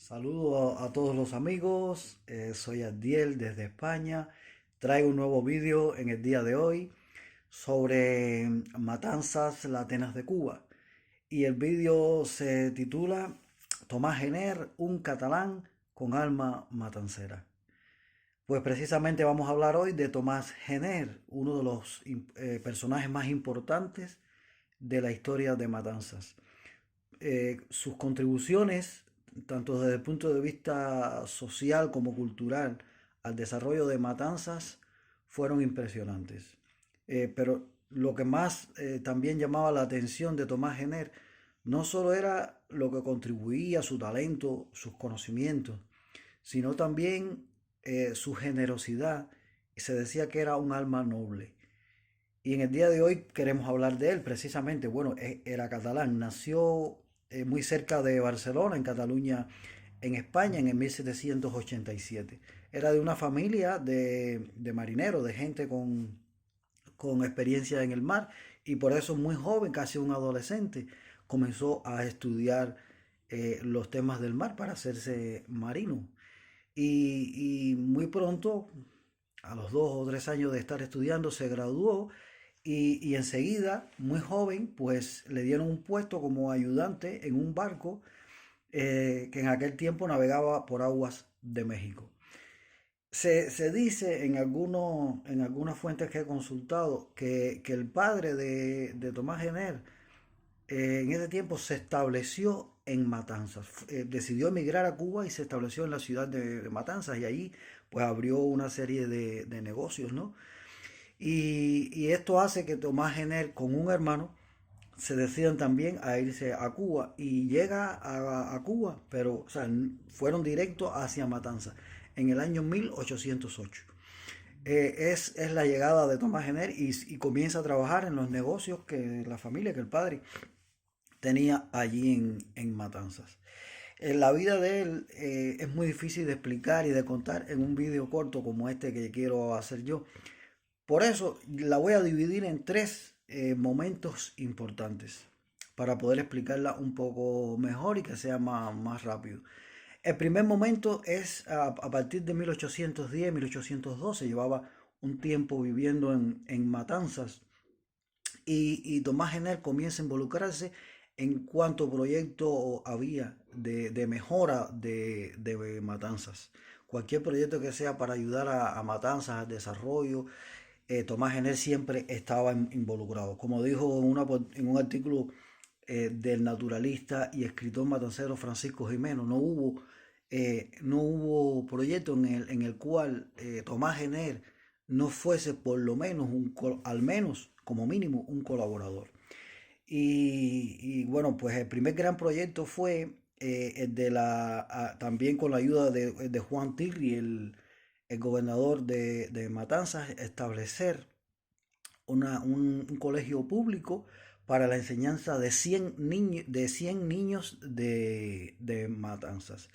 Saludo a todos los amigos, soy Adiel desde España. Traigo un nuevo vídeo en el día de hoy sobre matanzas latinas de Cuba. Y el vídeo se titula Tomás Gener, un catalán con alma matancera. Pues precisamente vamos a hablar hoy de Tomás Gener, uno de los personajes más importantes de la historia de Matanzas. Sus contribuciones, tanto desde el punto de vista social como cultural, al desarrollo de Matanzas, fueron impresionantes. Pero lo que más también llamaba la atención de Tomás Gener no solo era lo que contribuía, su talento, sus conocimientos, sino también su generosidad. Se decía que era un alma noble. Y en el día de hoy queremos hablar de él precisamente. Bueno, era catalán, nació muy cerca de Barcelona, en Cataluña, en España, en el 1787. Era de una familia de marineros, de gente con experiencia en el mar, y por eso muy joven, casi un adolescente, comenzó a estudiar los temas del mar para hacerse marino. Y muy pronto, a los 2 o 3 años de estar estudiando, se graduó y enseguida, muy joven, pues le dieron un puesto como ayudante en un barco que en aquel tiempo navegaba por aguas de México. Se dice en algunas fuentes que he consultado que el padre de Tomás Gener en ese tiempo se estableció en Matanzas. Decidió emigrar a Cuba y se estableció en la ciudad de Matanzas y allí pues abrió una serie de negocios, ¿no? Y esto hace que Tomás Gener con un hermano se decidan también a irse a Cuba y llega a Cuba, pero o sea, fueron directos hacia Matanzas en el año 1808. Es la llegada de Tomás Gener y comienza a trabajar en los negocios que la familia, que el padre tenía allí en Matanzas. La vida de él es muy difícil de explicar y de contar en un vídeo corto como este que quiero hacer yo. Por eso la voy a dividir en tres momentos importantes para poder explicarla un poco mejor y que sea más rápido. El primer momento es a partir de 1810, 1812, llevaba un tiempo viviendo en Matanzas y Tomás Gener comienza a involucrarse en cuanto proyecto había de mejora de Matanzas. Cualquier proyecto que sea para ayudar a Matanzas, al desarrollo, Tomás Gener siempre estaba involucrado. Como dijo en un artículo del naturalista y escritor matancero Francisco Jimeno, no hubo proyecto en el cual Tomás Gener no fuese por lo menos, al menos como mínimo, un colaborador. Y bueno, pues el primer gran proyecto fue el de también con la ayuda de Juan Tirri, el gobernador de Matanzas, establecer un colegio público para la enseñanza de 100 niños de Matanzas.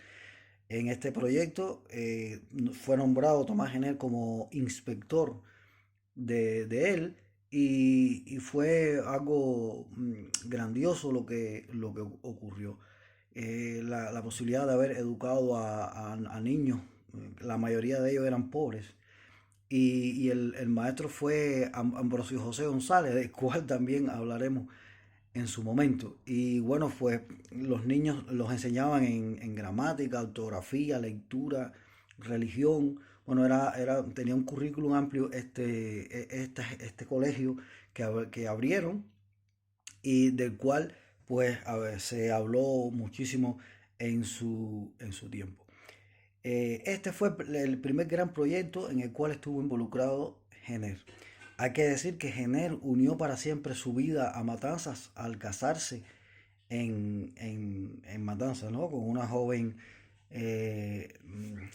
En este proyecto fue nombrado Tomás Gener como inspector de él y fue algo grandioso lo que ocurrió. La posibilidad de haber educado a niños, la mayoría de ellos eran pobres, y el maestro fue Ambrosio José González, del cual también hablaremos en su momento. Y bueno, pues los niños los enseñaban en gramática, ortografía, lectura, religión. Bueno, tenía un currículum amplio este colegio que abrieron y del cual pues a ver, se habló muchísimo en su tiempo. Este fue el primer gran proyecto en el cual estuvo involucrado Gener. Hay que decir que Gener unió para siempre su vida a Matanzas al casarse en Matanzas, ¿no? Con una joven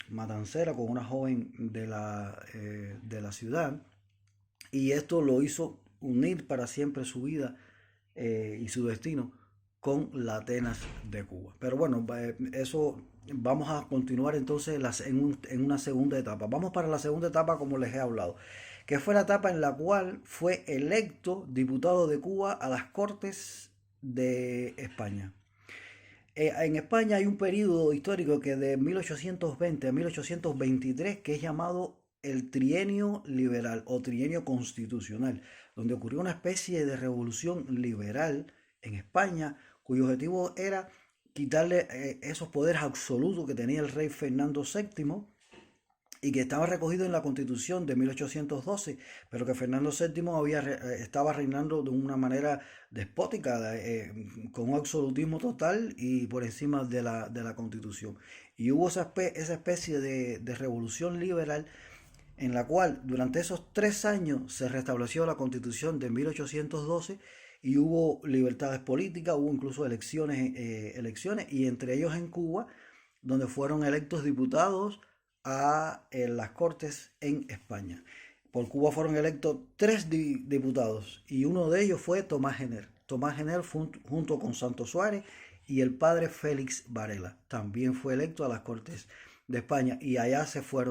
matancera, con una joven de la ciudad. Y esto lo hizo unir para siempre su vida y su destino con la Atenas de Cuba. Pero bueno, eso vamos a continuar entonces en una segunda etapa. Vamos para la segunda etapa como les he hablado, que fue la etapa en la cual fue electo diputado de Cuba a las Cortes de España. En España hay un periodo histórico que de 1820 a 1823 que es llamado el trienio liberal o trienio constitucional, donde ocurrió una especie de revolución liberal en España, cuyo objetivo era quitarle esos poderes absolutos que tenía el rey Fernando VII y que estaba recogido en la Constitución de 1812, pero que Fernando VII estaba reinando de una manera despótica, con un absolutismo total y por encima de la Constitución. Y hubo esa especie de revolución liberal en la cual durante esos 3 años se restableció la Constitución de 1812 y hubo libertades políticas, hubo incluso elecciones y entre ellos en Cuba, donde fueron electos diputados a las Cortes en España. Por Cuba fueron electos tres diputados y uno de ellos fue Tomás Gener. Tomás Gener junto con Santos Suárez y el padre Félix Varela. También fue electo a las Cortes de España y allá se fue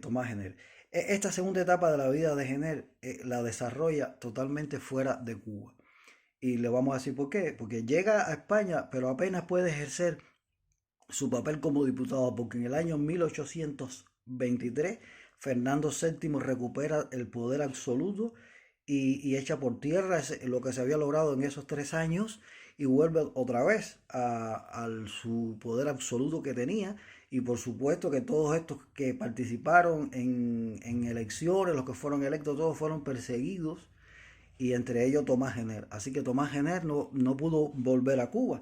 Tomás Gener. Esta segunda etapa de la vida de Gener la desarrolla totalmente fuera de Cuba. Y le vamos a decir por qué. Porque llega a España, pero apenas puede ejercer su papel como diputado, porque en el año 1823 Fernando VII recupera el poder absoluto y echa por tierra lo que se había logrado en esos 3 años y vuelve otra vez a su poder absoluto que tenía. Y por supuesto que todos estos que participaron en elecciones, los que fueron electos, todos fueron perseguidos y entre ellos Tomás Gener. Así que Tomás Gener no pudo volver a Cuba,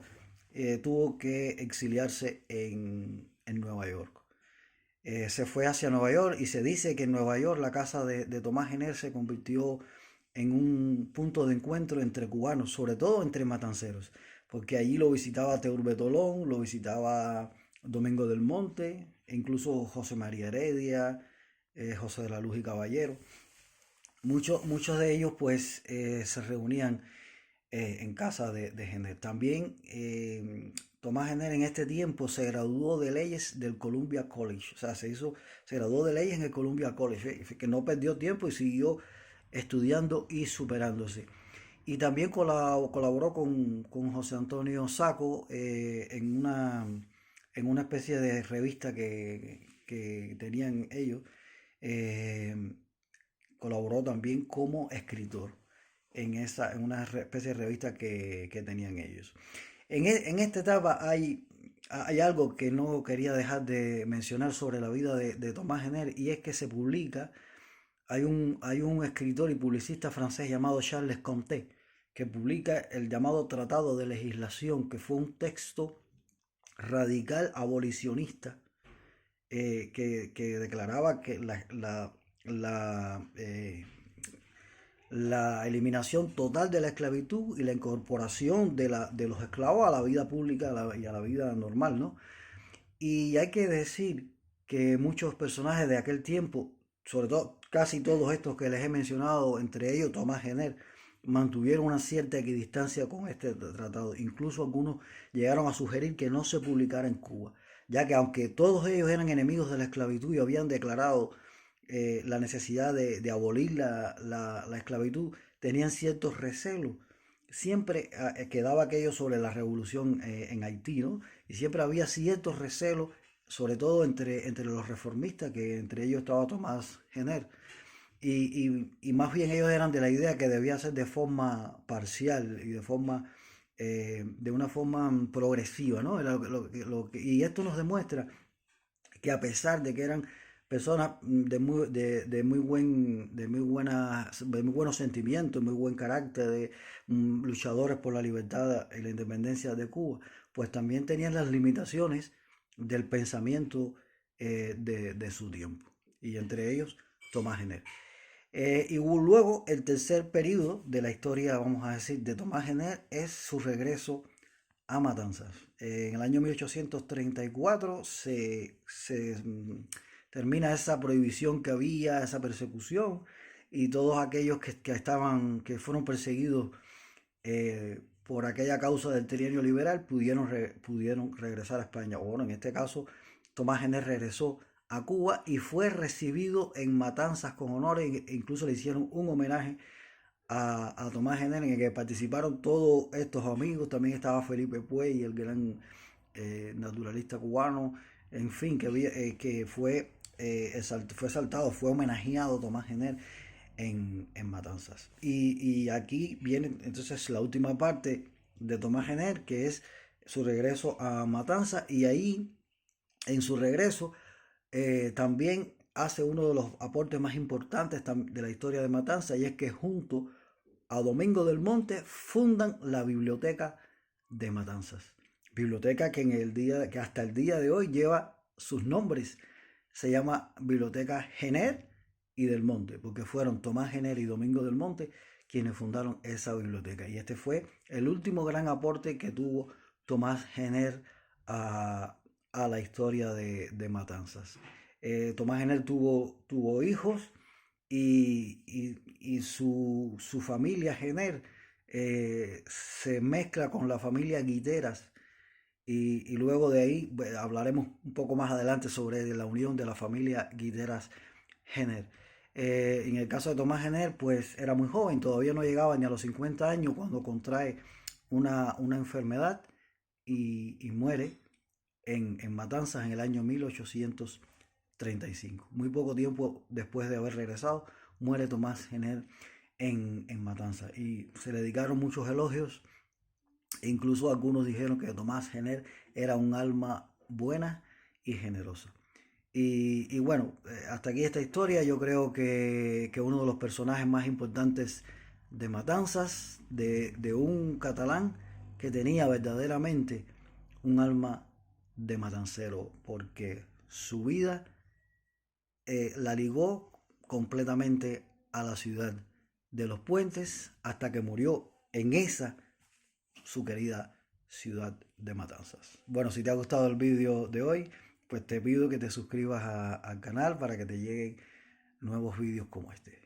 tuvo que exiliarse en Nueva York. Se fue hacia Nueva York y se dice que en Nueva York la casa de Tomás Gener se convirtió en un punto de encuentro entre cubanos, sobre todo entre matanceros, porque allí lo visitaba Teurbe Tolón, lo visitaba Domingo del Monte, e incluso José María Heredia, José de la Luz y Caballero. Muchos de ellos pues se reunían en casa de Gener. También Tomás Gener en este tiempo se graduó de leyes del Columbia College, o sea, se graduó de leyes en el Columbia College, que no perdió tiempo y siguió estudiando y superándose. Y también colaboró con José Antonio Saco en una especie de revista que tenían ellos. Eh, Colaboró también como escritor en una especie de revista que tenían ellos. En esta etapa hay algo que no quería dejar de mencionar sobre la vida de Tomás Gener, y es que se publica, hay un escritor y publicista francés llamado Charles Comte, que publica el llamado Tratado de Legislación, que fue un texto radical abolicionista, que declaraba que la eliminación total de la esclavitud y la incorporación de los esclavos a la vida pública y a la vida normal, ¿no? Y hay que decir que muchos personajes de aquel tiempo, sobre todo casi todos estos que les he mencionado, entre ellos Tomás Gener, mantuvieron una cierta equidistancia con este tratado. Incluso algunos llegaron a sugerir que no se publicara en Cuba, ya que aunque todos ellos eran enemigos de la esclavitud y habían declarado la necesidad de abolir la esclavitud, tenían ciertos recelos. Siempre quedaba aquello sobre la revolución en Haití, ¿no? Y siempre había ciertos recelos, sobre todo entre los reformistas, que entre ellos estaba Tomás Gener. Y más bien ellos eran de la idea que debía ser de forma parcial y de una forma progresiva, ¿no? Y esto nos demuestra que a pesar de que eran personas de muy buenos sentimientos, muy buen carácter, luchadores por la libertad y la independencia de Cuba, pues también tenían las limitaciones del pensamiento de su tiempo, y entre ellos Tomás Gener. Y luego el tercer periodo de la historia, vamos a decir, de Tomás Gener es su regreso a Matanzas. En el año 1834 termina esa prohibición que había, esa persecución, y todos aquellos que fueron perseguidos por aquella causa del trienio liberal pudieron regresar a España. Bueno, en este caso, Tomás Gener regresó a Cuba y fue recibido en Matanzas con honores, e incluso le hicieron un homenaje a Tomás Jenner, en el que participaron todos estos amigos. También estaba Felipe Puey, el gran naturalista cubano, en fin, que fue exaltado, fue homenajeado Tomás Jenner en Matanzas. Y aquí viene entonces la última parte de Tomás Jenner, que es su regreso a Matanzas, y ahí en su regreso también hace uno de los aportes más importantes de la historia de Matanzas, y es que junto a Domingo del Monte fundan la biblioteca de Matanzas. Biblioteca que hasta el día de hoy lleva sus nombres. Se llama Biblioteca Jenner y del Monte, porque fueron Tomás Jenner y Domingo del Monte quienes fundaron esa biblioteca. Y este fue el último gran aporte que tuvo Tomás Jenner a la historia de Matanzas. Tomás Jenner tuvo hijos y su familia Jenner se mezcla con la familia Guiteras y luego de ahí hablaremos un poco más adelante sobre la unión de la familia Guiteras Jenner. En el caso de Tomás Jenner, pues era muy joven, todavía no llegaba ni a los 50 años cuando contrae una enfermedad y muere en Matanzas en el año 1835. Muy poco tiempo después de haber regresado, muere Tomás Jenner en Matanzas. Y se le dedicaron muchos elogios. E incluso algunos dijeron que Tomás Jenner era un alma buena y generosa. Y bueno, hasta aquí esta historia. Yo creo que uno de los personajes más importantes de Matanzas, de un catalán que tenía verdaderamente un alma de matancero, porque su vida la ligó completamente a la ciudad de Los Puentes hasta que murió en esa su querida ciudad de Matanzas. Bueno, si te ha gustado el vídeo de hoy, pues te pido que te suscribas al canal para que te lleguen nuevos vídeos como este.